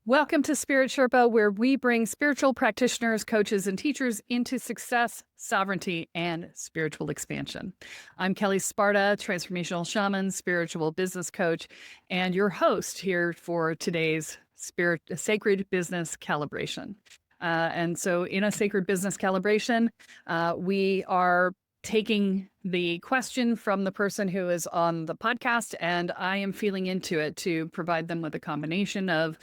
Welcome to Spirit Sherpa, where we bring spiritual practitioners, coaches, and teachers into success, sovereignty, and spiritual expansion. I'm Kelle Sparta, transformational shaman, spiritual business coach, and your host here for today's sacred business calibration. And so, in a sacred business calibration, we are taking the question from the person who is on the podcast, and I am feeling into it to provide them with a combination of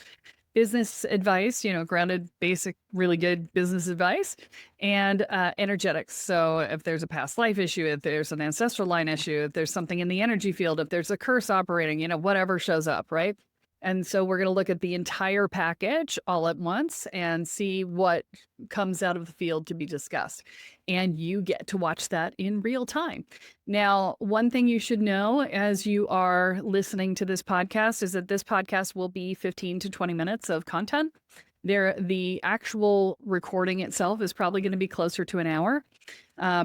business advice, grounded, basic, really good business advice, and energetics. So if there's a past life issue, if there's an ancestral line issue, if there's something in the energy field, if there's a curse operating, whatever shows up, right? And so we're going to look at the entire package all at once and see what comes out of the field to be discussed. And you get to watch that in real time. Now, one thing you should know as you are listening to this podcast is that this podcast will be 15 to 20 minutes of content. The actual recording itself is probably going to be closer to an hour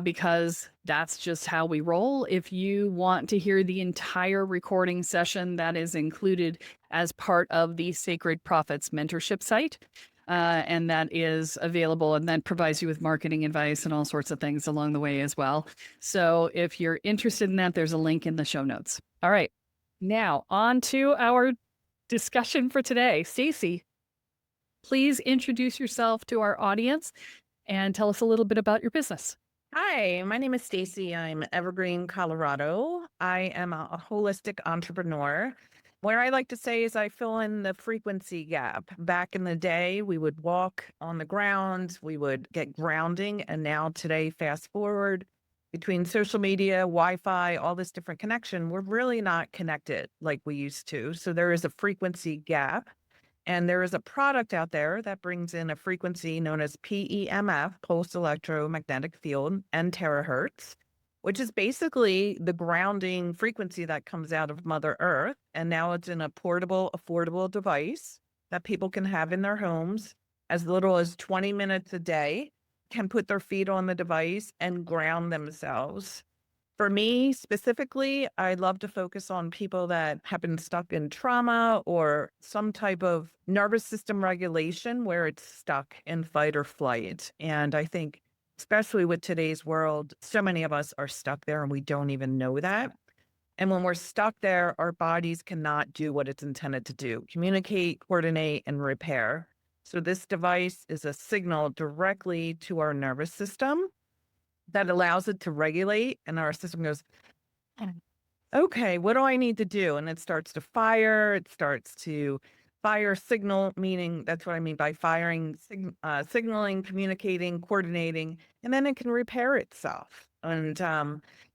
because that's just how we roll. If you want to hear the entire recording session, that is included as part of the Sacred Prophets mentorship site. And that is available, and that provides you with marketing advice and all sorts of things along the way as well. So if you're interested in that, there's a link in the show notes. All right. Now on to our discussion for today. Stacey, please introduce yourself to our audience and tell us a little bit about your business. Hi, my name is Stacey. I'm Evergreen, Colorado. I am a holistic entrepreneur. What I like to say is I fill in the frequency gap. Back in the day, we would walk on the ground, we would get grounding, and now today, fast forward, between social media, Wi-Fi, all this different connection, we're really not connected like we used to. So there is a frequency gap. And there is a product out there that brings in a frequency known as PEMF, pulse electromagnetic field, and terahertz, which is basically the grounding frequency that comes out of Mother Earth. And now it's in a portable, affordable device that people can have in their homes as little as 20 minutes a day, can put their feet on the device and ground themselves. For me specifically, I love to focus on people that have been stuck in trauma or some type of nervous system regulation where it's stuck in fight or flight. And I think, especially with today's world, so many of us are stuck there and we don't even know that. And when we're stuck there, our bodies cannot do what it's intended to do: communicate, coordinate, and repair. So this device is a signal directly to our nervous system that allows it to regulate, and our system goes, okay, what do I need to do? And it starts to fire. It starts to fire signal, meaning that's what I mean by firing, signaling, communicating, coordinating, and then it can repair itself. And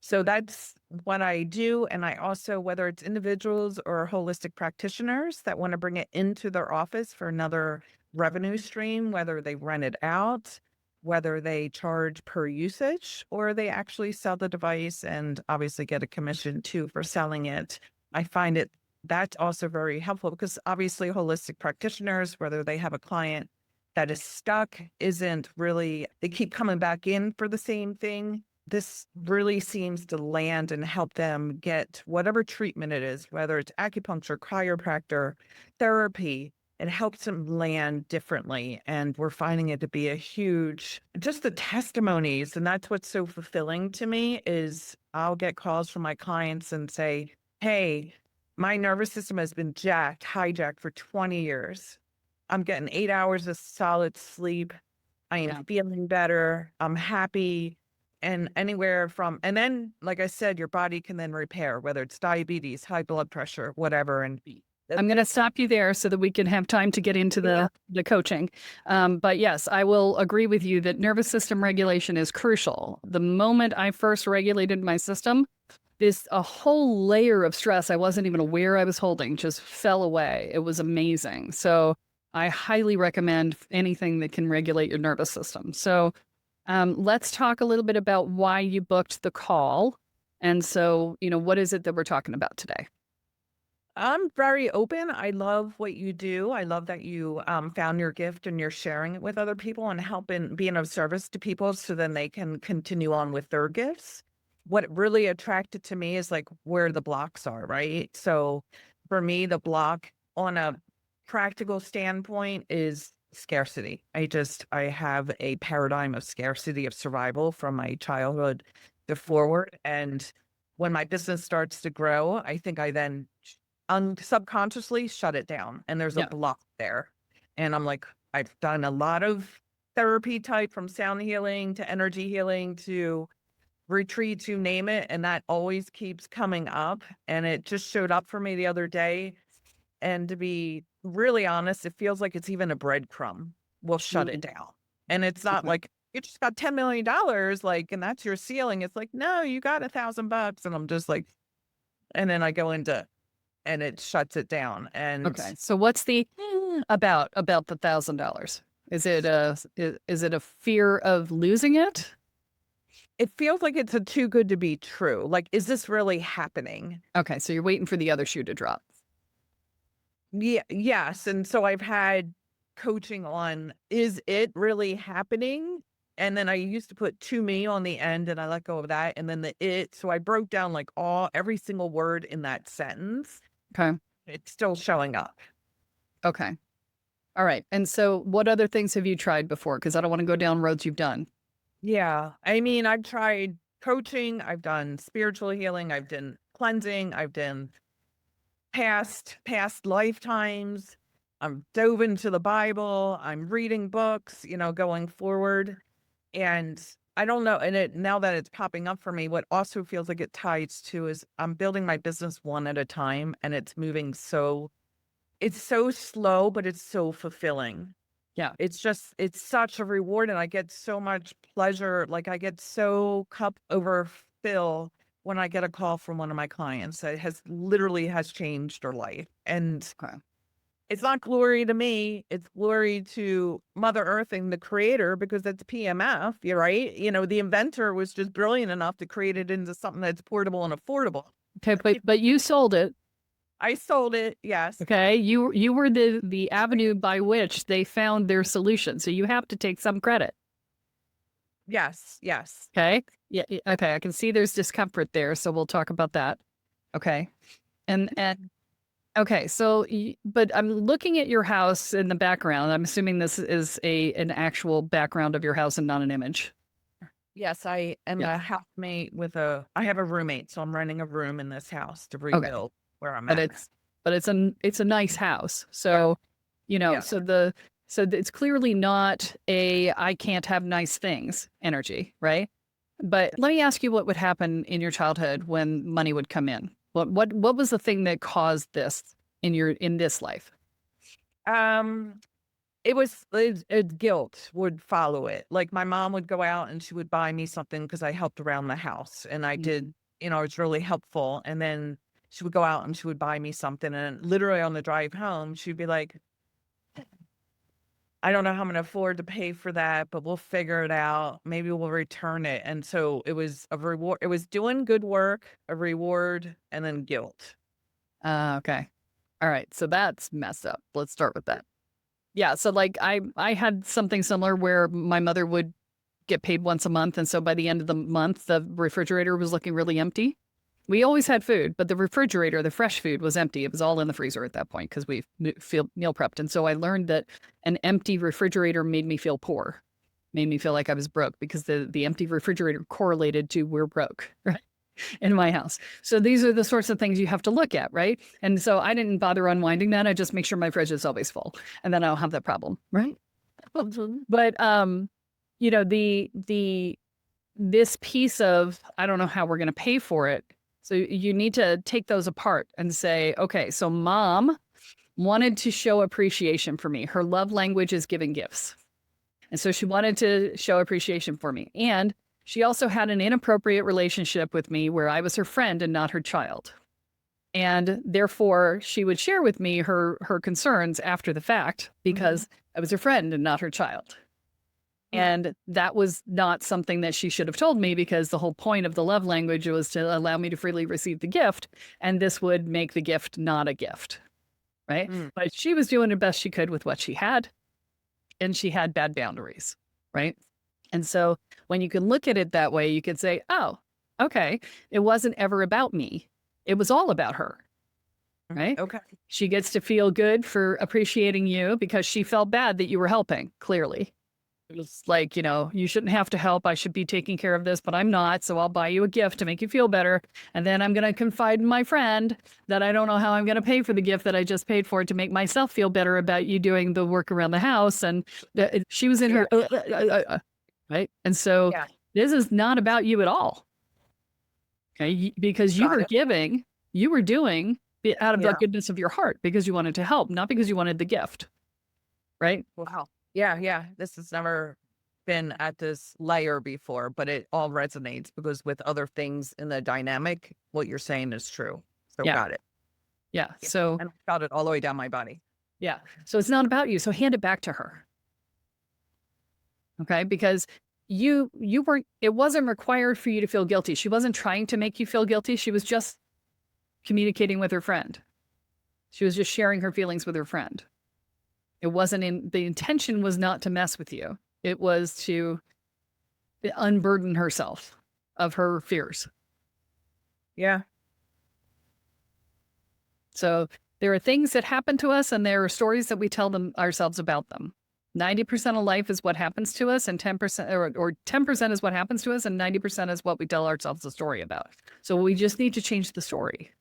so that's what I do. And I also, whether it's individuals or holistic practitioners that want to bring it into their office for another revenue stream, whether they rent it out, whether they charge per usage, or they actually sell the device and obviously get a commission too for selling it. I find it that's also very helpful because obviously holistic practitioners, whether they have a client that is stuck, isn't really, they keep coming back in for the same thing. This really seems to land and help them get whatever treatment it is, whether it's acupuncture, chiropractor, therapy. It helps them land differently. And we're finding it to be a huge, just the testimonies. And that's what's so fulfilling to me is I'll get calls from my clients and say, hey, my nervous system has been hijacked for 20 years. I'm getting 8 hours of solid sleep. I am feeling better. I'm happy. And anywhere from, and then, like I said, your body can then repair, whether it's diabetes, high blood pressure, whatever. And I'm going to stop you there so that we can have time to get into the coaching. But yes, I will agree with you that nervous system regulation is crucial. The moment I first regulated my system, a whole layer of stress I wasn't even aware I was holding just fell away. It was amazing. So I highly recommend anything that can regulate your nervous system. So let's talk a little bit about why you booked the call. And so, what is it that we're talking about today? I'm very open. I love what you do. I love that you found your gift and you're sharing it with other people and helping being of service to people so then they can continue on with their gifts. What really attracted to me is like where the blocks are, right? So for me, the block on a practical standpoint is scarcity. I have a paradigm of scarcity of survival from my childhood to forward. And when my business starts to grow, I think I then subconsciously shut it down and there's a Yeah. block there. And I'm like, I've done a lot of therapy type from sound healing to energy healing to retreats, you name it. And that always keeps coming up. And it just showed up for me the other day. And to be really honest, it feels like it's even a breadcrumb will shut it Mm, down. And it's not okay. like you just got $10 million, like, and that's your ceiling. It's like, no, you got $1,000. And I'm just like, and then I go into and it shuts it down. And Okay. So what's the about the $1,000? Is it a fear of losing it? it feels like it's a too good to be true. Like, is this really happening? Okay. So you're waiting for the other shoe to drop. Yeah, yes. And so I've had coaching on, is it really happening? And then I used to put to me on the end and I let go of that. And then the it. So I broke down like every single word in that sentence. Okay. It's still showing up. Okay. All right. And so what other things have you tried before? Because I don't want to go down roads you've done. Yeah. I mean, I've tried coaching, I've done spiritual healing, I've done cleansing, I've done past lifetimes. I'm dove into the Bible. I'm reading books, going forward. And I don't know. And now that it's popping up for me, what also feels like it ties to is I'm building my business one at a time and it's moving it's so slow, but it's so fulfilling. Yeah. It's such a reward and I get so much pleasure. Like I get so cup overfill when I get a call from one of my clients that has changed her life. And Okay. it's not glory to me, it's glory to Mother Earth and the creator because it's PMF, you're right. The inventor was just brilliant enough to create it into something that's portable and affordable. Okay. But you sold it. I sold it, yes. Okay. You were the avenue by which they found their solution. So you have to take some credit. Yes, yes. Okay. Yeah. Okay. I can see there's discomfort there. So we'll talk about that. Okay. And okay. So, but I'm looking at your house in the background. I'm assuming this is an actual background of your house and not an image. Yes, I am Yeah. a housemate I have a roommate, so I'm renting a room in this house to Okay. rebuild where I'm But at. it's a nice house. So, Yeah. it's clearly not a I can't have nice things energy, right? But let me ask you what would happen in your childhood when money would come in. What was the thing that caused this in this life? Um, guilt would follow it. Like my mom would go out and she would buy me something because I helped around the house and I Mhm. did, I was really helpful. And then she would go out and she would buy me something. And literally on the drive home, she'd be like, I don't know how I'm gonna afford to pay for that, but we'll figure it out. Maybe we'll return it. And so it was a reward. It was doing good work, a reward, and then guilt. Okay. All right. So that's messed up. Let's start with that. Yeah. So like I had something similar where my mother would get paid once a month, and so by the end of the month, the refrigerator was looking really empty. We always had food, but the refrigerator, the fresh food, was empty. It was all in the freezer at that point because we feel meal prepped. And so I learned that an empty refrigerator made me feel poor, made me feel like I was broke because the empty refrigerator correlated to we're broke, right? In my house. So these are the sorts of things you have to look at, right? And so I didn't bother unwinding that. I just make sure my fridge is always full, and then I don't have that problem, right? But the this piece of I don't know how we're going to pay for it. So you need to take those apart and say, okay, so mom wanted to show appreciation for me. Her love language is giving gifts. And so she wanted to show appreciation for me. And she also had an inappropriate relationship with me where I was her friend and not her child. And therefore, she would share with me her concerns after the fact because I was her friend and not her child. And that was not something that she should have told me because the whole point of the love language was to allow me to freely receive the gift. And this would make the gift not a gift. Right. Mm. But she was doing the best she could with what she had. And she had bad boundaries. Right. And so when you can look at it that way, you could say, oh, okay, it wasn't ever about me. It was all about her. right? Okay. She gets to feel good for appreciating you because she felt bad that you were helping, clearly. It was like, you shouldn't have to help. I should be taking care of this, but I'm not. So I'll buy you a gift to make you feel better. And then I'm going to confide in my friend that I don't know how I'm going to pay for the gift that I just paid for to make myself feel better about you doing the work around the house. And she was in Yeah. her, right? And so Yeah. this is not about you at all. Okay. Because you Got were it. giving, you were doing out of the Yeah. goodness of your heart because you wanted to help, not because you wanted the gift. Right. Wow. Yeah. Yeah. This has never been at this layer before, but it all resonates because with other things in the dynamic, what you're saying is true. So Yeah. got it. Yeah. Yeah. So, And I felt it all the way down my body. yeah. So it's not about you. So hand it back to her. Okay. Because you weren't, it wasn't required for you to feel guilty. She wasn't trying to make you feel guilty. She was just communicating with her friend. She was just sharing her feelings with her friend. It wasn't the intention was not to mess with you. It was to unburden herself of her fears. Yeah. So there are things that happen to us and there are stories that we tell ourselves about them. 90% of life is what happens to us and 10% or 10% is what happens to us and 90% is what we tell ourselves a story about. So we just need to change the story.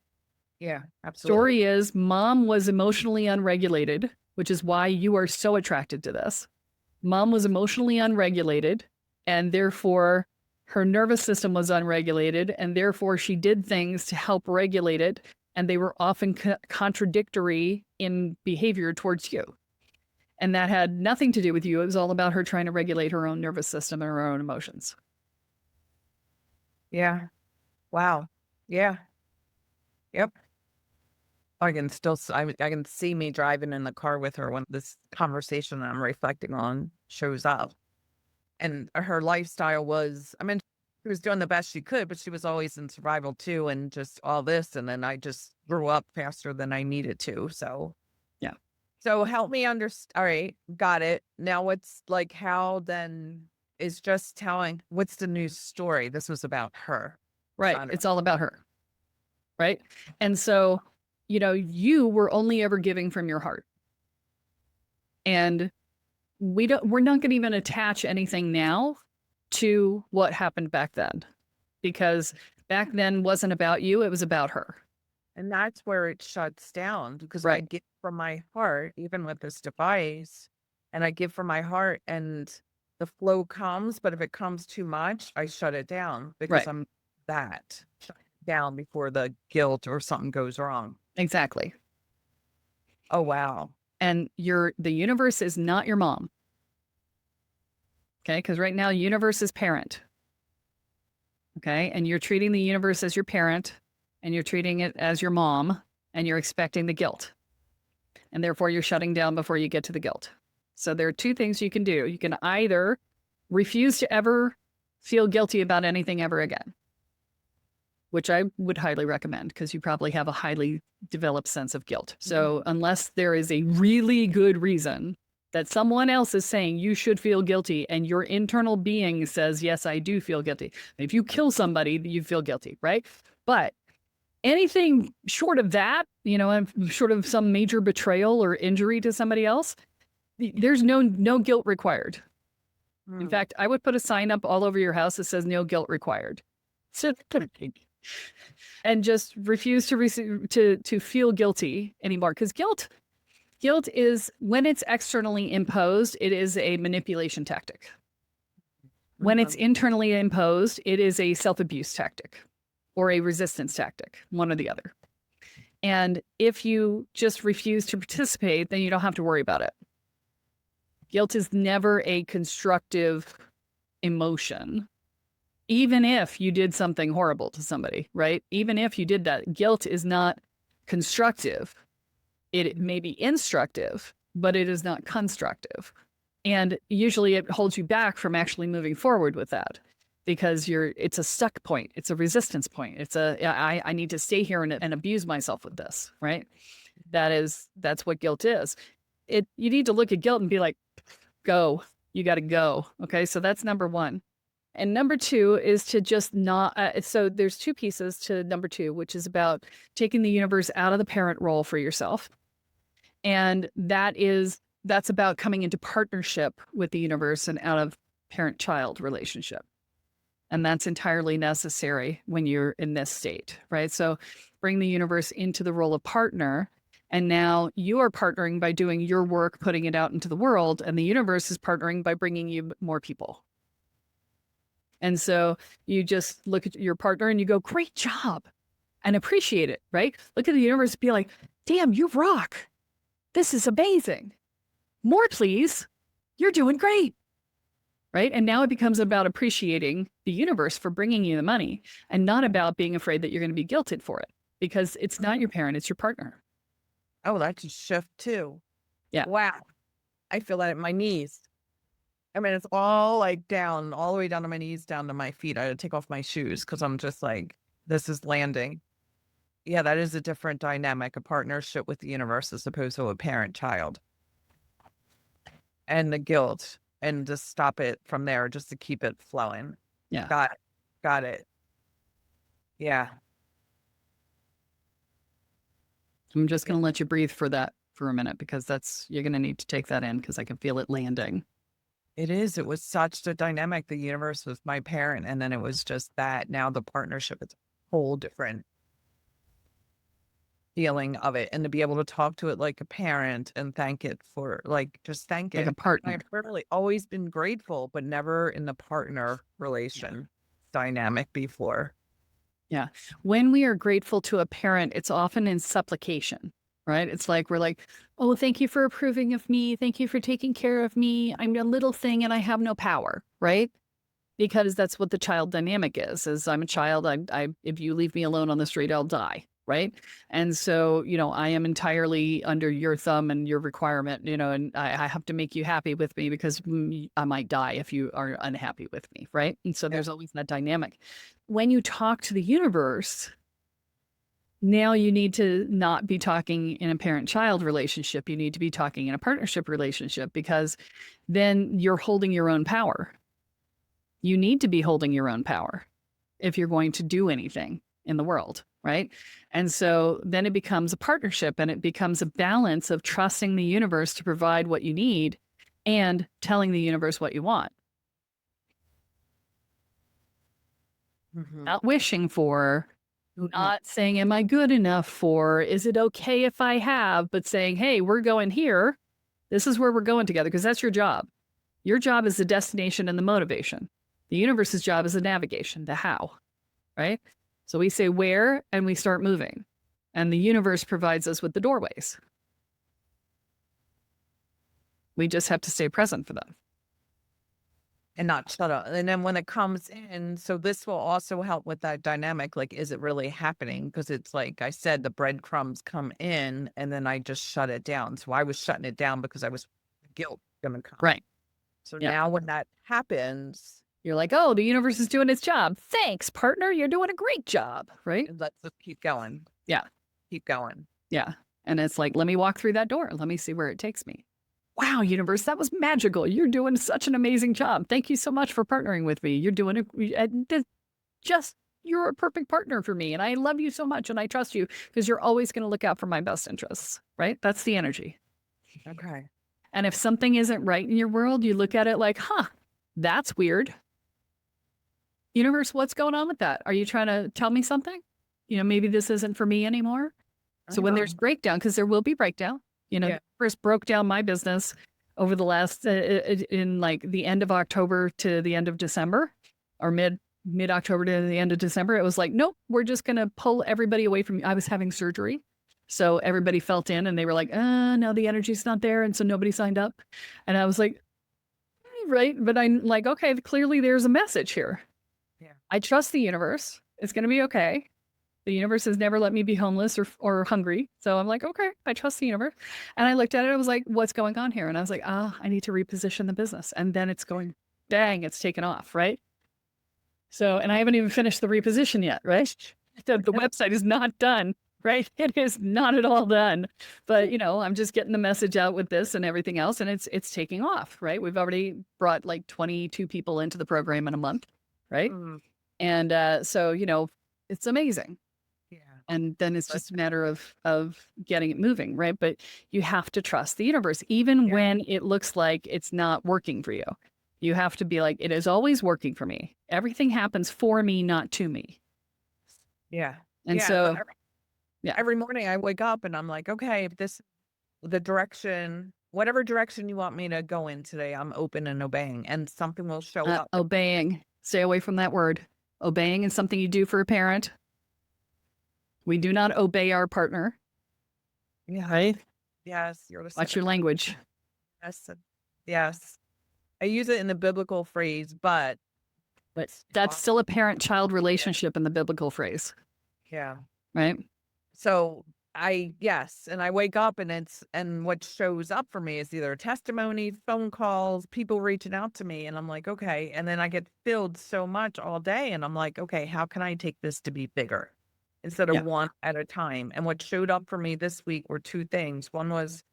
Yeah. Absolutely. Story is mom was emotionally unregulated, which is why you are so attracted to this. Mom was emotionally unregulated and therefore her nervous system was unregulated and therefore she did things to help regulate it and they were often contradictory in behavior towards you. And that had nothing to do with you. It was all about her trying to regulate her own nervous system and her own emotions. Yeah. Wow. Yeah. Yep. I can still, I can see me driving in the car with her when this conversation I'm reflecting on shows up. And her lifestyle was, I mean, she was doing the best she could, but she was always in survival too, and just all this. And then I just grew up faster than I needed to. So, Yeah. so help me understand. All right. Got it. Now, what's like, how then is just telling, what's the new story? This was about her. Right. Not It's all about her. Right. And so, you were only ever giving from your heart. And we're not going to even attach anything now to what happened back then, because back then wasn't about you. It was about her. And that's where it shuts down because I Right. give from my heart, even with this device, and I give from my heart and the flow comes, but if it comes too much, I shut it down because Right. I'm shut it down before the guilt or something goes wrong. Exactly. Oh, wow. And the universe is not your mom. Okay. Because right now, universe is parent. Okay. And you're treating the universe as your parent and you're treating it as your mom and you're expecting the guilt. And therefore, you're shutting down before you get to the guilt. So there are two things you can do. You can either refuse to ever feel guilty about anything ever again, which I would highly recommend because you probably have a highly developed sense of guilt. So unless there is a really good reason that someone else is saying you should feel guilty and your internal being says, yes, I do feel guilty. If you kill somebody, you feel guilty, right? But anything short of that, short of some major betrayal or injury to somebody else, there's no guilt required. In fact, I would put a sign up all over your house that says no guilt required. So, and just refuse to feel guilty anymore. Because guilt is, when it's externally imposed, it is a manipulation tactic. When it's internally imposed, it is a self-abuse tactic or a resistance tactic, one or the other. And if you just refuse to participate, then you don't have to worry about it. Guilt is never a constructive emotion, even if you did something horrible to somebody, right? Even if you did that, guilt is not constructive. It may be instructive, but it is not constructive. And usually it holds you back from actually moving forward with that because it's a stuck point. It's a resistance point. I need to stay here and abuse myself with this, right? That's what guilt is. You need to look at guilt and be like, go, you got to go. Okay. So that's number one. And number two is to just not, so there's two pieces to number two, which is about taking the universe out of the parent role for yourself. And that's about coming into partnership with the universe and out of parent-child relationship. And that's entirely necessary when you're in this state, right? So bring the universe into the role of partner. And now you are partnering by doing your work, putting it out into the world. And the universe is partnering by bringing you more people. And so you just look at your partner and you go, great job, and appreciate it, right? Look at the universe and be like, damn, you rock. This is amazing. More, please. You're doing great. Right. And now it becomes about appreciating the universe for bringing you the money and not about being afraid that you're going to be guilted for it, because it's not your parent, it's your partner. Oh, that's a shift too. Yeah. Wow. I feel that at my knees. I mean, it's all like down, all the way down to my knees, down to my feet. I had to take off my shoes because I'm just like, this is landing. Yeah, that is a different dynamic, a partnership with the universe as opposed to a parent-child. And the guilt, and just stop it from there, just to keep it flowing. Yeah. Got it. Yeah. I'm just going to let you breathe for that for a minute, because you're going to need to take that in, because I can feel it landing. It is. It was such a dynamic. The universe was my parent, and then it was just that. Now the partnership is a whole different feeling of it, and to be able to talk to it like a parent and thank it for, like, just thank Like it. a partner. I've really always been grateful, but never in the partner relation dynamic before. Yeah. When we are grateful to a parent, it's often in supplication, right? It's like, we're like, oh, thank you for approving of me. Thank you for taking care of me. I'm a little thing and I have no power, right? Because that's what the child dynamic is I'm a child. If you leave me alone on the street, I'll die. Right. And so, I am entirely under your thumb and your requirement, and I have to make you happy with me, because I might die if you are unhappy with me. Right. And so there's always that dynamic. When you talk to the universe, now you need to not be talking in a parent-child relationship. You need to be talking in a partnership relationship, because then you're holding your own power. You need to be holding your own power if you're going to do anything in the world. Right. And so then it becomes a partnership, and it becomes a balance of trusting the universe to provide what you need and telling the universe what you want. Not wishing for, not saying, am I good enough for, is it okay if I have, but saying, hey, we're going here. This is where we're going together, because that's your job. Your job is the destination and the motivation. The universe's job is the navigation, the how. Right. So we say where, and we start moving, and the universe provides us with the doorways. We just have to stay present for them. And not shut up. And then when it comes in, so this will also help with that dynamic. Like, is it really happening? Because it's like I said, the breadcrumbs come in, and then I just shut it down. So I was shutting it down because I was guilt going to come. Right. So now when that happens, you're like, oh, the universe is doing its job. Thanks, partner. You're doing a great job. Right. Let's just keep going. Yeah. Keep going. Yeah. And it's like, let me walk through that door. Let me see where it takes me. Wow, universe, that was magical. You're doing such an amazing job. Thank you so much for partnering with me. You're doing you're a perfect partner for me. And I love you so much. And I trust you, because you're always going to look out for my best interests. Right. That's the energy. Okay. And if something isn't right in your world, you look at it like, that's weird. Universe, what's going on with that? Are you trying to tell me something? Maybe this isn't for me anymore. So when there's breakdown, because there will be breakdown, first broke down my business over the last, in like the end of October to the end of December, or mid-October to the end of December. It was like, nope, we're just going to pull everybody away from you. I was having surgery. So everybody felt in, and they were like, no, the energy's not there. And so nobody signed up. And I was like, right. But I'm like, okay, clearly there's a message here. Yeah. I trust the universe. It's going to be okay. The universe has never let me be homeless or hungry. So I'm like, okay, I trust the universe. And I looked at it. I was like, what's going on here? And I was like, I need to reposition the business. And then it's going, dang, it's taken off. Right. So, and I haven't even finished the reposition yet. Right. The website is not done. Right. It is not at all done. But, I'm just getting the message out with this and everything else. And it's taking off. Right. We've already brought like 22 people into the program in a month. right? Mm, And so, it's amazing. yeah. And then it's But just a matter of getting it moving, right? But you have to trust the universe, even yeah, when it looks like it's not working for you. You have to be like, it is always working for me. Everything happens for me, not to me. yeah, And yeah. so, yeah, Every morning I wake up and I'm like, okay, if this the direction, whatever direction you want me to go in today, I'm open and obeying, and something will show up. obeying. Stay away from that word. Obeying is something you do for a parent. We do not obey our partner, Yeah. right? Yes, you're the Watch second. your language. Yes, yes. I use it in the biblical phrase, but But that's uh, still a parent-child relationship in the biblical phrase, yeah. right? So yes, and I wake up and what shows up for me is either testimonies, phone calls, people reaching out to me, and I'm like, okay. And then I get filled so much all day, and I'm like, okay, how can I take this to be bigger instead of Yeah. one at a time? And what showed up for me this week were two things. One was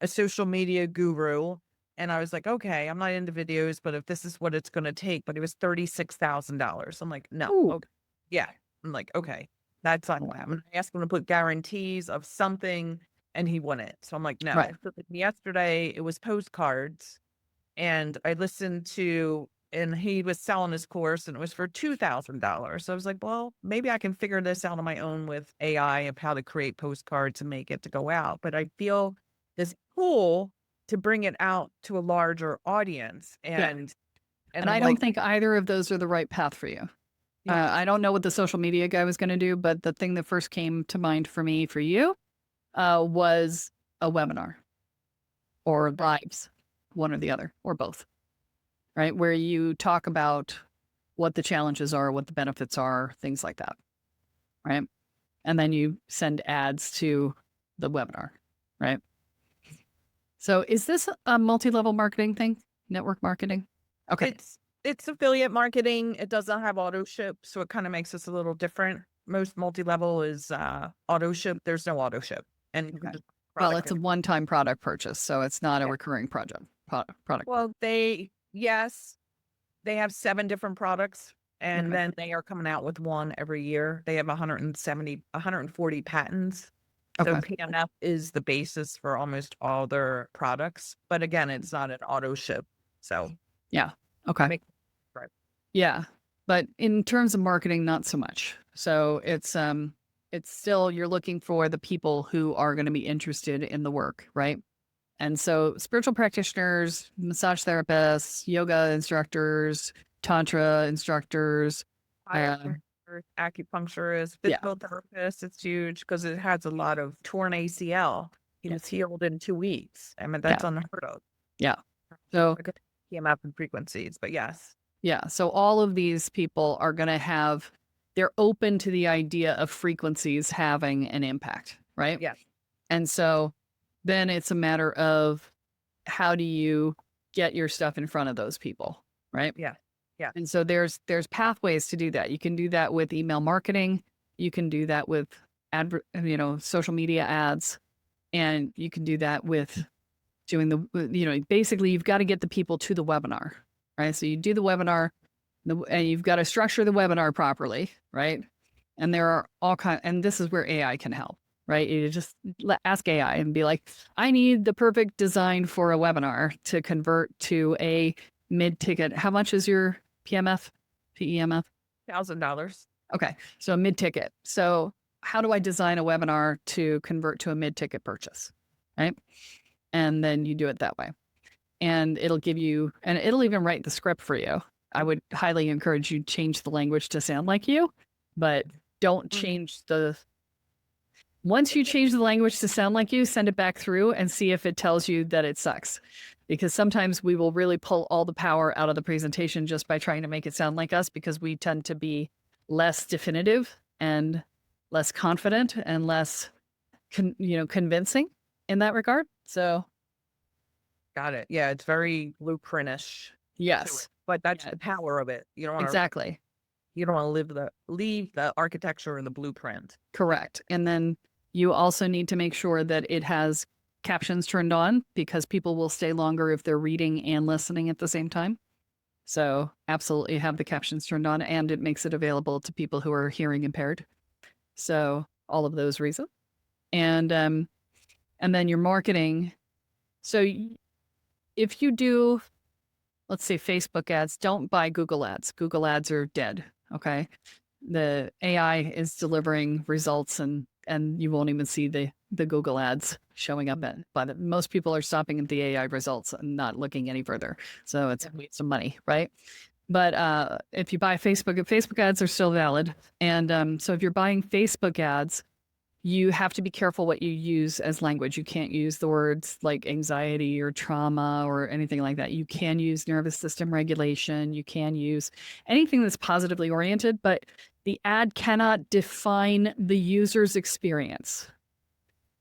a social media guru. And I was like, okay, I'm not into videos, but if this is what it's going to take, but it was $36,000. I'm like, no, Ooh. okay. Yeah. I'm like, okay, that's not going to happen. I asked him to put guarantees of something and he wouldn't. So I'm like, Right. no. So then yesterday it was postcards and I listened to, and he was selling his course and it was for $2,000. So I was like, well, maybe I can figure this out on my own with AI of how to create postcards and make it to go out. But I feel this pull to bring it out to a larger audience. Yeah. And And I I'm don't like, think either of those are the right path for you. yeah, I don't know what the social media guy was going to do, but the thing that first came to mind for me, for you, was a webinar or lives, one or the other, or both, right? Where you talk about what the challenges are, what the benefits are, things like that, right? And then you send ads to the webinar, right? So is this a multi-level marketing thing? Network marketing? Okay. it's affiliate marketing. It does not have auto ship. So it kind of makes us a little different. Most multi-level is auto ship. There's no auto ship. And you can Okay. just Well, product it's a it. one-time product purchase, so it's not a Yeah. recurring product. Well, yes, they have 7 different products, and Okay. then they are coming out with one every year. They have 140 patents. So Okay. PNF is the basis for almost all their products. But again, it's not an auto ship. So Yeah. Okay. make right. Yeah. But in terms of marketing, not so much. So it's still you're looking for the people who are going to be interested in the work, right? And so spiritual practitioners, massage therapists, yoga instructors, tantra instructors, um, Acupuncturist, yeah, physical therapist, it's huge because it has a lot of torn ACL. He yeah, was healed in 2 weeks. I mean, yeah, that's unheard of. yeah. So Look at EMF and frequencies, but yes. yeah, so all of these people are going to they're open to the idea of frequencies having an impact, right? Yes. And so then it's a matter of how do you get your stuff in front of those people, right? Yeah. Yeah. And so there's pathways to do that. You can do that with email marketing, you can do that with social media ads, and you can do that with doing basically you've got to get the people to the webinar, right? So you do the webinar, and you've got to structure the webinar properly, right? And there are and this is where AI can help, right? You just ask AI and be like, I need the perfect design for a webinar to convert to a mid-ticket. How much is your PEMF? $1,000. Okay, so a mid-ticket. So how do I design a webinar to convert to a mid-ticket purchase, right? And then you do it that way. And it'll even write the script for you. I would highly encourage you change the language to sound like you, but don't change once you change the language to sound like you, send it back through and see if it tells you that it sucks. Because sometimes we will really pull all the power out of the presentation just by trying to make it sound like us, because we tend to be less definitive and less confident and less convincing in that regard. So Got it. Yeah, it's very blueprintish to yes, it, but that's yeah, the power of it. exactly. You don't want to leave the architecture and the blueprint. Correct. And then you also need to make sure that it has captions turned on, because people will stay longer if they're reading and listening at the same time. So absolutely have the captions turned on, and it makes it available to people who are hearing impaired. So all of those reasons. And then your marketing. So if you do, let's say Facebook ads, don't buy Google ads. Google ads are dead. Okay. The AI is delivering results, and you won't even see the Google ads showing up but most people are stopping at the AI results and not looking any further. So it's a waste of money, right? But if you buy Facebook ads are still valid. And so if you're buying Facebook ads, you have to be careful what you use as language. You can't use the words like anxiety or trauma or anything like that. You can use nervous system regulation. You can use anything that's positively oriented, but the ad cannot define the user's experience.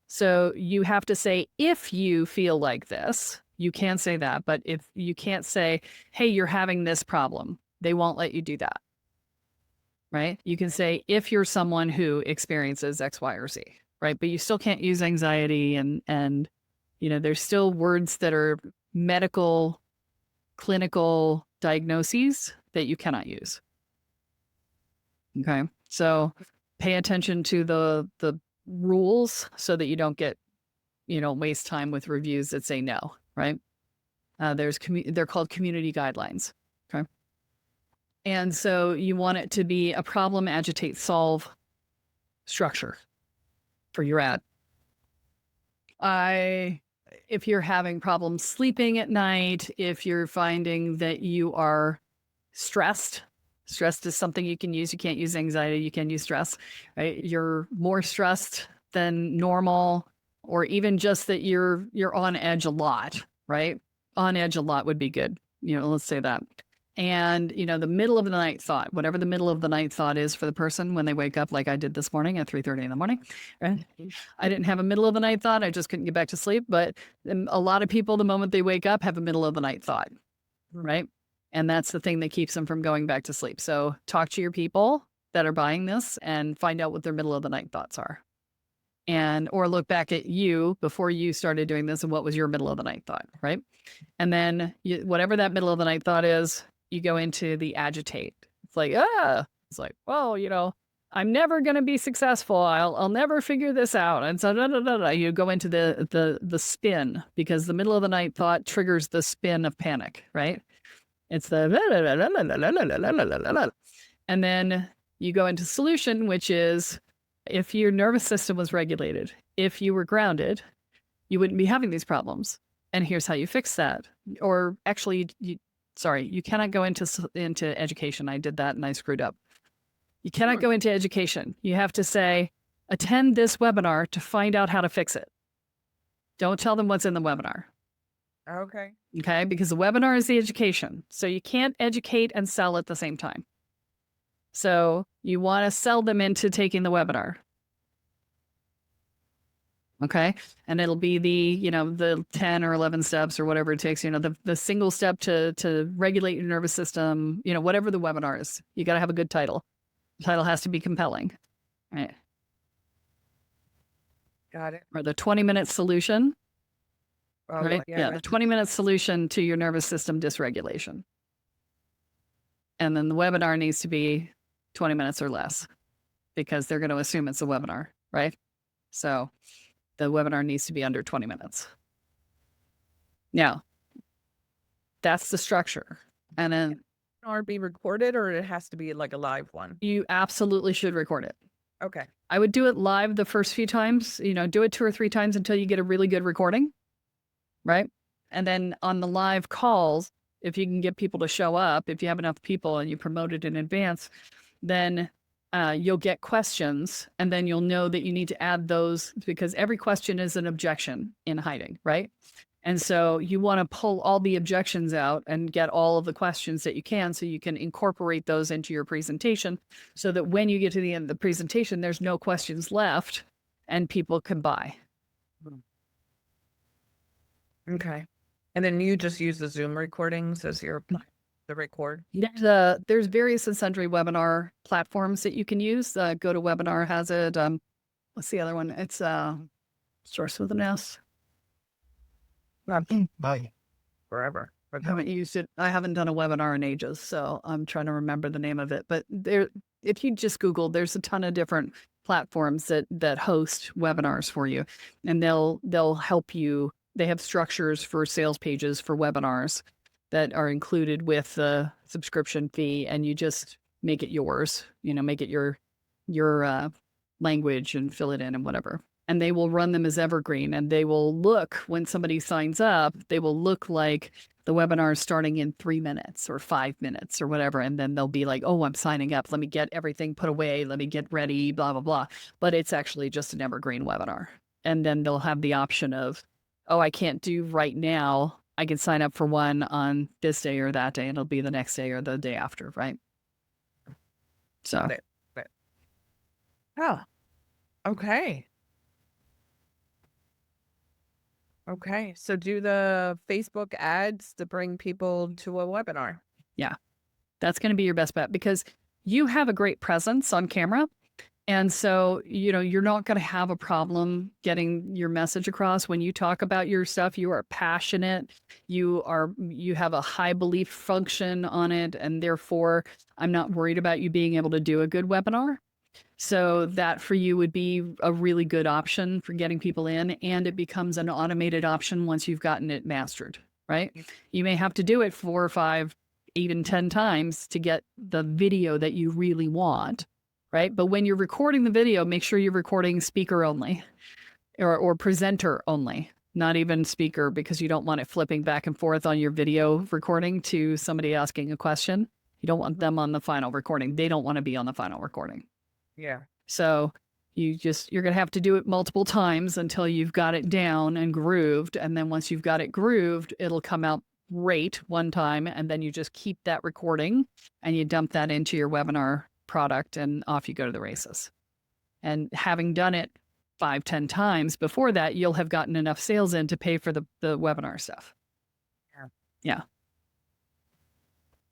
So you have to say, if you feel like this, you can say that. But if you can't say, hey, you're having this problem, they won't let you do that. Right? You can say, if you're someone who experiences X, Y, or Z, right? But you still can't use anxiety and there's still words that are medical, clinical diagnoses that you cannot use. Okay. So pay attention to the rules so that you don't get, waste time with reviews that say no, right? They're called community guidelines. Okay. And so you want it to be a problem, agitate, solve structure for your ad. If you're having problems sleeping at night, if you're finding that you are stressed is something you can use. You can't use anxiety. You can use stress, right? You're more stressed than normal, or even just that you're on edge a lot, right? On edge a lot would be good. Let's say that. And, the middle of the night thought, whatever the middle of the night thought is for the person when they wake up, like I did this morning at 3:30 in the morning, right? I didn't have a middle of the night thought. I just couldn't get back to sleep. But a lot of people, the moment they wake up, have a middle of the night thought, right? And that's the thing that keeps them from going back to sleep. So talk to your people that are buying this and find out what their middle of the night thoughts are. Or look back at you before you started doing this and what was your middle of the night thought, right? And then whatever that middle of the night thought is, you go into the agitate. It's like, well, I'm never going to be successful. I'll never figure this out. And so you go into the spin, because the middle of the night thought triggers the spin of panic, right? It's the and then you go into solution, which is, if your nervous system was regulated, if you were grounded, you wouldn't be having these problems. And here's how you fix that. Or actually, you cannot go into education. I did that and I screwed up. You cannot go into education. You have to say, attend this webinar to find out how to fix it. Don't tell them what's in the webinar. Okay. Okay, because the webinar is the education. So you can't educate and sell at the same time. So you want to sell them into taking the webinar. Okay. And it'll be the 10 or 11 steps or whatever it takes, the single step to regulate your nervous system, whatever the webinar is. You got to have a good title. The title has to be compelling. Right. Got it. Or the 20-minute solution. Right? Yeah, the 20-minute solution to your nervous system dysregulation. And then the webinar needs to be 20 minutes or less, because they're going to assume it's a webinar, right? So the webinar needs to be under 20 minutes. Now, that's the structure. And then Or be recorded, or it has to be like a live one? You absolutely should record it. Okay. I would do it live the first few times, do it 2 or 3 times until you get a really good recording. Right. And then on the live calls, if you can get people to show up, if you have enough people and you promote it in advance, then you'll get questions, and then you'll know that you need to add those, because every question is an objection in hiding. Right. And so you want to pull all the objections out and get all of the questions that you can, so you can incorporate those into your presentation, so that when you get to the end of the presentation, there's no questions left and people can buy. Okay. And then you just use the Zoom recordings as the record? There's various and sundry webinar platforms that you can use. GoToWebinar has it. What's the other one? It's starts with an S. Bye. Forever. for I haven't those. used it. I haven't done a webinar in ages, so I'm trying to remember the name of it. But there, if you just Google, there's a ton of different platforms that host webinars for you, and they'll help you. They have structures for sales pages for webinars that are included with the subscription fee, and you just make it yours. Make it your language and fill it in and whatever. And they will run them as evergreen, and they will look when somebody signs up. They will look like the webinar is starting in 3 minutes or 5 minutes or whatever. And then they'll be like, oh, I'm signing up. Let me get everything put away. Let me get ready, blah, blah, blah. But it's actually just an evergreen webinar. And then they'll have the option of, oh, I can't do right now. I can sign up for one on this day or that day, and it'll be the next day or the day after, right? So, Got it. Got it. Oh, okay. Okay. So do the Facebook ads to bring people to a webinar. yeah, that's going to be your best bet because you have a great presence on camera. And so, you're not going to have a problem getting your message across when you talk about your stuff. You are passionate. You have a high belief function on it. And therefore, I'm not worried about you being able to do a good webinar. So that for you would be a really good option for getting people in. And it becomes an automated option once you've gotten it mastered, right? You may have to do it 4 or 5, even 10 times to get the video that you really want. Right. But when you're recording the video, make sure you're recording speaker only or presenter only, not even speaker, because you don't want it flipping back and forth on your video recording to somebody asking a question. You don't want them on the final recording. They don't want to be on the final recording. Yeah. So you're going to have to do it multiple times until you've got it down and grooved. And then once you've got it grooved, it'll come out great one time. And then you just keep that recording and you dump that into your webinar product and off you go to the races. And having done it 5-10 times before that, you'll have gotten enough sales in to pay for the webinar stuff. Yeah.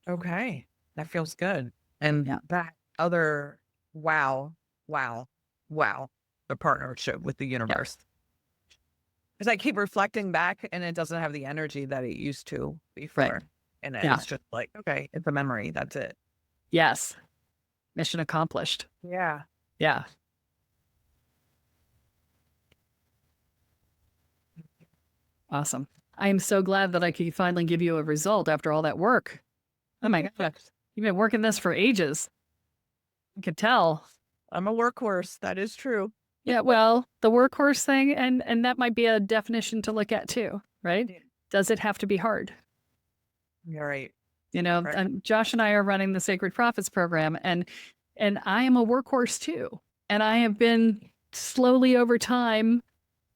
Okay. That feels good. And that other wow, the partnership with the universe. Because I keep reflecting back and it doesn't have the energy that it used to before. Right. And it's just like, okay, it's a memory. That's it. Yes. Mission accomplished. Yeah. Yeah. Awesome. I am so glad that I could finally give you a result after all that work. Oh my God. You've been working this for ages. I could tell. I'm a workhorse. That is true. Yeah, well, the workhorse thing, and that might be a definition to look at too, right? Does it have to be hard? You're right. Josh and I are running the Sacred Profits program, and I am a workhorse too. And I have been slowly over time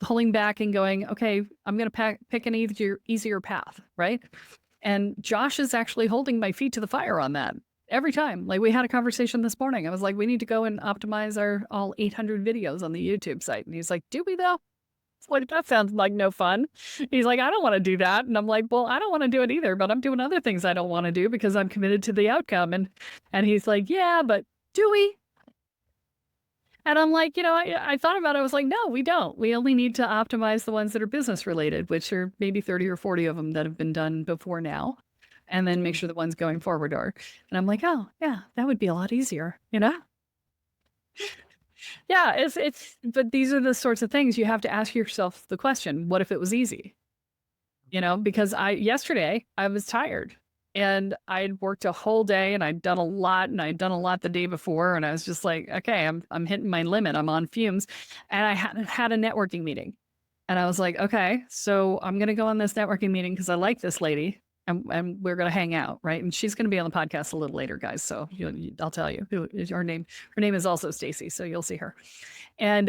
pulling back and going, okay, I'm going to pick an easier path, right? And Josh is actually holding my feet to the fire on that every time. Like we had a conversation this morning. I was like, we need to go and optimize our all 800 videos on the YouTube site. And he's like, do we though? Like, that sounds like no fun. He's like, I don't want to do that. And I'm like, well, I don't want to do it either, but I'm doing other things I don't want to do because I'm committed to the outcome. And he's like, yeah, but do we? And I'm like, I thought about it. I was like, no, we don't. We only need to optimize the ones that are business related, which are maybe 30 or 40 of them that have been done before now. And then make sure the ones going forward are. And I'm like, oh, yeah, that would be a lot easier, Yeah, but these are the sorts of things you have to ask yourself the question, what if it was easy? Because yesterday I was tired and I'd worked a whole day and I'd done a lot the day before. And I was just like, okay, I'm hitting my limit. I'm on fumes. And I had a networking meeting and I was like, okay, so I'm going to go on this networking meeting because I like this lady. And we're going to hang out, right? And she's going to be on the podcast a little later, guys. So I'll tell you who is her name. Her name is also Stacy, so you'll see her. And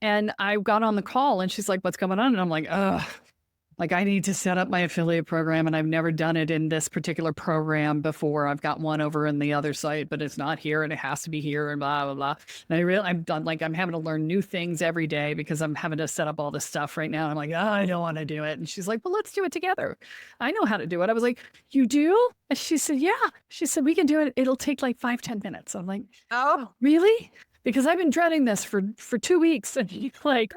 I got on the call, and she's like, "What's going on?" And I'm like, "Ugh, like I need to set up my affiliate program, and I've never done it in this particular program before. I've got one over in the other site, but it's not here, and it has to be here, and blah blah blah." And I'm having to learn new things every day because I'm having to set up all this stuff right now. And I'm like, oh, I don't want to do it. And she's like, well, let's do it together. I know how to do it. I was like, you do? And she said, yeah. She said, we can do it. It'll take like 5-10 minutes. I'm like, oh, really? Because I've been dreading this for 2 weeks. And he's like,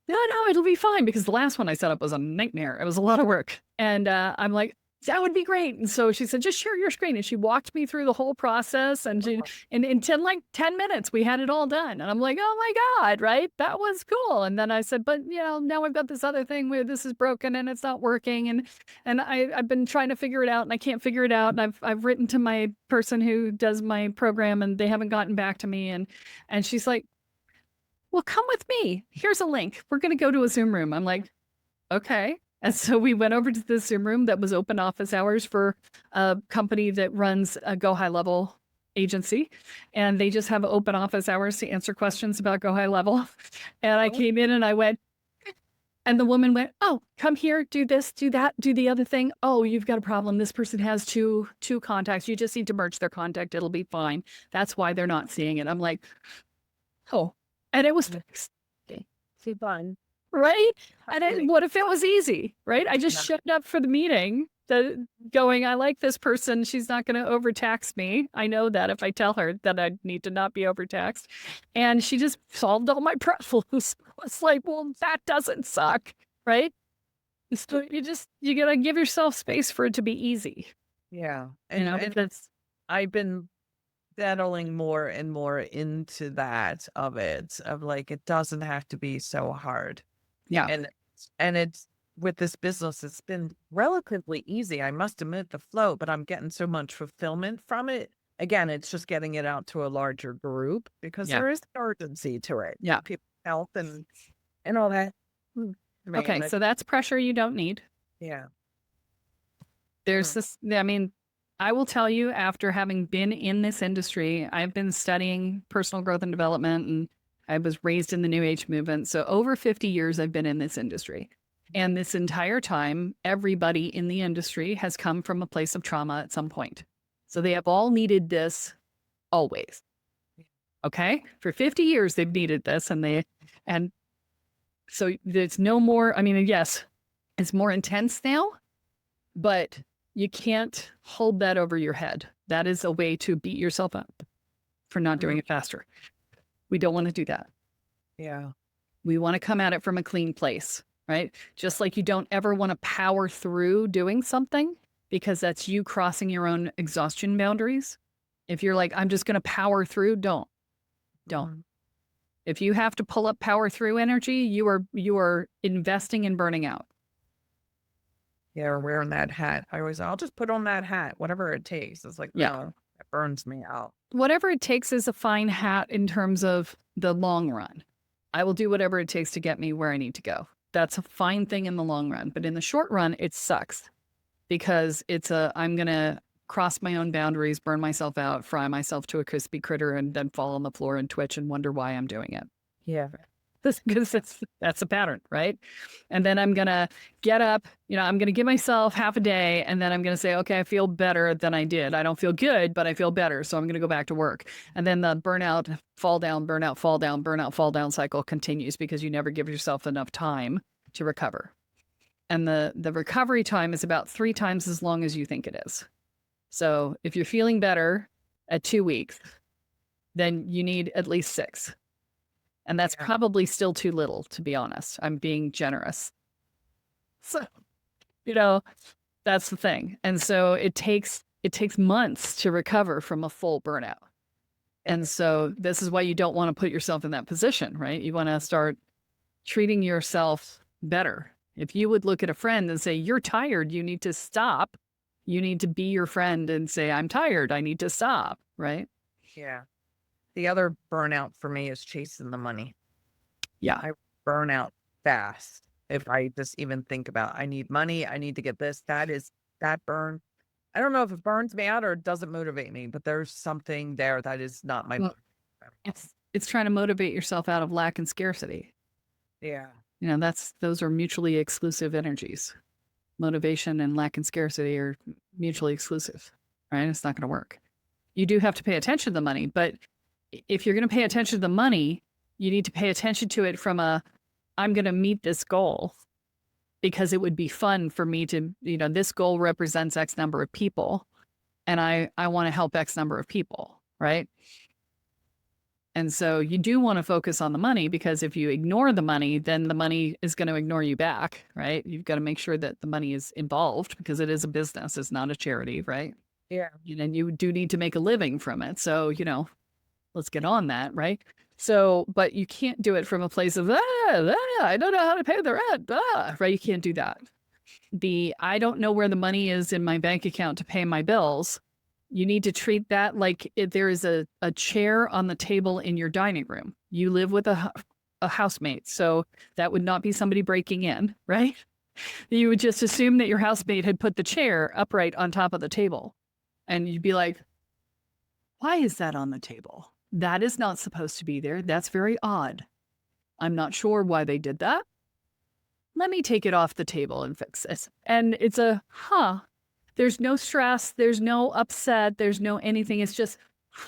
no, it'll be fine because the last one I set up was a nightmare. It was a lot of work. And I'm like, that would be great. And so she said, just share your screen. And she walked me through the whole process. And in 10 minutes, we had it all done. And I'm like, oh my God, right? That was cool. And then I said, but now I've got this other thing where this is broken and it's not working. And I've been trying to figure it out and I can't figure it out. And I've written to my person who does my program and they haven't gotten back to me. And she's like, well, come with me. Here's a link. We're going to go to a Zoom room. I'm like, okay. And so we went over to the Zoom room that was open office hours for a company that runs a Go High Level agency. And they just have open office hours to answer questions about Go High Level. And I came in and I went, and the woman went, oh, come here, do this, do that, do the other thing. Oh, you've got a problem. This person has two contacts. You just need to merge their contact. It'll be fine. That's why they're not seeing it. I'm like, oh, and it was fixed. See, fun. Right? And what if it was easy, right? I just showed up for the meeting going, I like this person. She's not going to overtax me. I know that if I tell her that I need to not be overtaxed. And she just solved all my problems. It's like, well, that doesn't suck, right? So you got to give yourself space for it to be easy. Yeah. And that's, I've been settling more and more into that of like, it doesn't have to be so hard. yeah. And it's with this business, it's been relatively easy. I must admit the flow, but I'm getting so much fulfillment from it. Again, it's just getting it out to a larger group because there is an urgency to it. Yeah. People's health and all that. Okay. So that's pressure you don't need. Yeah. There's this, I mean, I will tell you, after having been in this industry, I've been studying personal growth and development, and I was raised in the New Age movement. So over 50 years, I've been in this industry. And this entire time, everybody in the industry has come from a place of trauma at some point. So they have all needed this always. Okay? For 50 years, they've needed this. And so there's no more, I mean, yes, it's more intense now, but you can't hold that over your head. That is a way to beat yourself up for not doing it faster. We don't want to do that. Yeah. We want to come at it from a clean place, right? Just like you don't ever want to power through doing something because that's you crossing your own exhaustion boundaries. If you're like, I'm just going to power through, don't. If you have to pull up power through energy, you are investing in burning out. Yeah, or wearing that hat. I'll just put on that hat, whatever it takes. It's like, no, it burns me out. Whatever it takes is a fine hat in terms of the long run. I will do whatever it takes to get me where I need to go. That's a fine thing in the long run. But in the short run, it sucks because I'm going to cross my own boundaries, burn myself out, fry myself to a crispy critter, and then fall on the floor and twitch and wonder why I'm doing it. Yeah. Because that's a pattern, right? And then I'm going to get up, I'm going to give myself half a day, and then I'm going to say, okay, I feel better than I did. I don't feel good, but I feel better. So I'm going to go back to work. And then the burnout, fall down, burnout, fall down, burnout, fall down cycle continues because you never give yourself enough time to recover. And the recovery time is about 3 times as long as you think it is. So if you're feeling better at 2 weeks, then you need at least 6. And that's probably still too little, to be honest. I'm being generous. So, that's the thing. And so it takes months to recover from a full burnout. And so this is why you don't want to put yourself in that position, right? You want to start treating yourself better. If you would look at a friend and say, you're tired, you need to stop. You need to be your friend and say, I'm tired, I need to stop, right? Yeah. The other burnout for me is chasing the money. Yeah. I burn out fast. If I just even think about, I need money, I need to get this, that burn. I don't know if it burns me out or it doesn't motivate me, but there's something there that is not my. Well, it's trying to motivate yourself out of lack and scarcity. Yeah. Those are mutually exclusive energies. Motivation and lack and scarcity are mutually exclusive, right? It's not going to work. You do have to pay attention to the money, but if you're going to pay attention to the money, you need to pay attention to it from I'm going to meet this goal because it would be fun for me to, this goal represents X number of people and I want to help X number of people, right? And so you do want to focus on the money, because if you ignore the money, then the money is going to ignore you back, right? You've got to make sure that the money is involved, because it is a business. It's not a charity, right? Yeah. And you do need to make a living from it. So, let's get on that, right? So, but you can't do it from a place of, I don't know how to pay the rent, right? You can't do that. I don't know where the money is in my bank account to pay my bills. You need to treat that like if there is a chair on the table in your dining room. You live with a housemate, so that would not be somebody breaking in, right? You would just assume that your housemate had put the chair upright on top of the table. And you'd be like, why is that on the table? That is not supposed to be there. That's very odd. I'm not sure why they did that. Let me take it off the table and fix this. And it's there's no stress. There's no upset. There's no anything. It's just,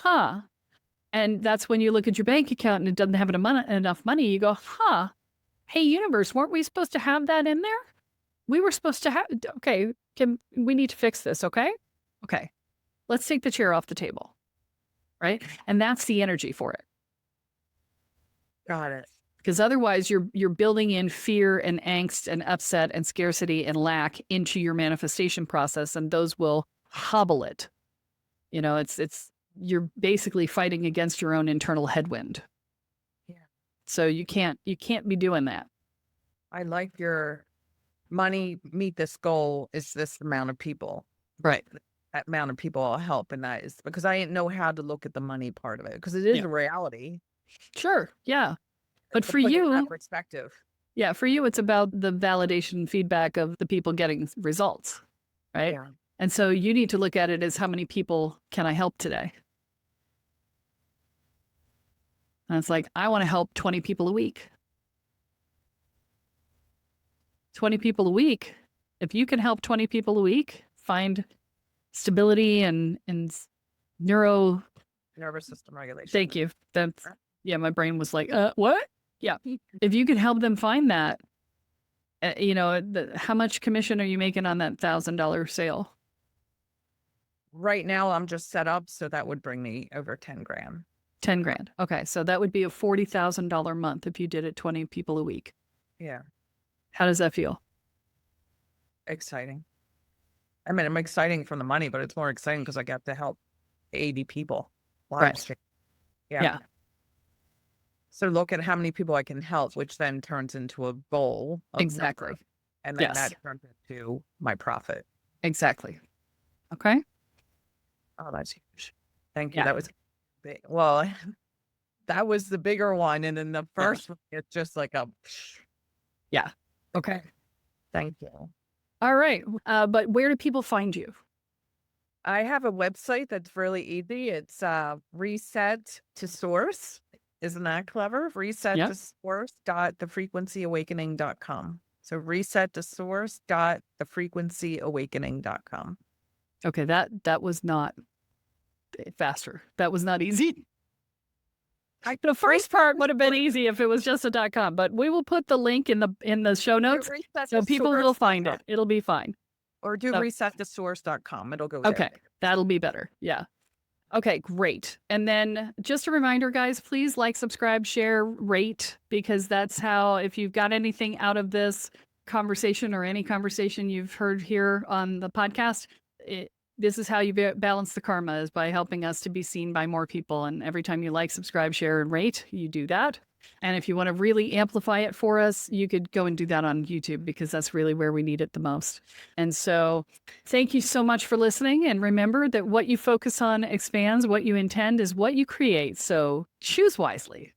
And that's when you look at your bank account and it doesn't have enough money. You go, hey, universe, weren't we supposed to have that in there? We were supposed to have, okay, we need to fix this, okay? Okay, let's take the chair off the table, right? And that's the energy for it. Got it. Because otherwise you're building in fear and angst and upset and scarcity and lack into your manifestation process, and those will hobble it. You're basically fighting against your own internal headwind. Yeah. So you can't be doing that. I like your money meet this goal is this amount of people. Right. That amount of people I'll help, and that is because I didn't know how to look at the money part of it, because it is a reality. Sure. Yeah. But for Put it in you, that perspective. yeah, for you, it's about the validation and feedback of the people getting results, right? Yeah. And so you need to look at it as, how many people can I help today? And it's like, I want to help 20 people a week. 20 people a week. If you can help 20 people a week find stability and nervous system regulation. Thank you. That's, my brain was like, what? Yeah. If you can help them find that, how much commission are you making on that $1,000 sale? Right now, I'm just set up, so that would bring me over 10 grand. 10 grand. Okay. So that would be a $40,000 month if you did it 20 people a week. Yeah. How does that feel? Exciting. I mean, I'm exciting from the money, but it's more exciting because I got to help 80 people. Right. Yeah. So look at how many people I can help, which then turns into a goal. Exactly. Number, and then that turns into my profit. Exactly. Okay. Oh, that's huge. Thank you. Yeah. That was big. Well, that was the bigger one. And then the first one, it's just like a. Yeah. Okay. Thank you. All right. But where do people find you? I have a website that's really easy. It's Reset to Source. Isn't that clever? Reset to source.thefrequencyawakening.com. So reset to source.thefrequencyawakening.com. Okay, that was not faster. That was not easy. The first part would have been easy if it was just a .com, but we will put the link in the show notes so people will find it. It'll be fine. Or do resettosource.com. It'll go there. Okay, that'll be better. Yeah. Okay, great. And then just a reminder, guys, please like, subscribe, share, rate, because that's how, if you've got anything out of this conversation or any conversation you've heard here on the podcast, this is how you balance the karma, is by helping us to be seen by more people. And every time you like, subscribe, share, and rate, you do that. And if you want to really amplify it for us, you could go and do that on YouTube, because that's really where we need it the most. And so thank you so much for listening. And remember that what you focus on expands. What you intend is what you create. So choose wisely.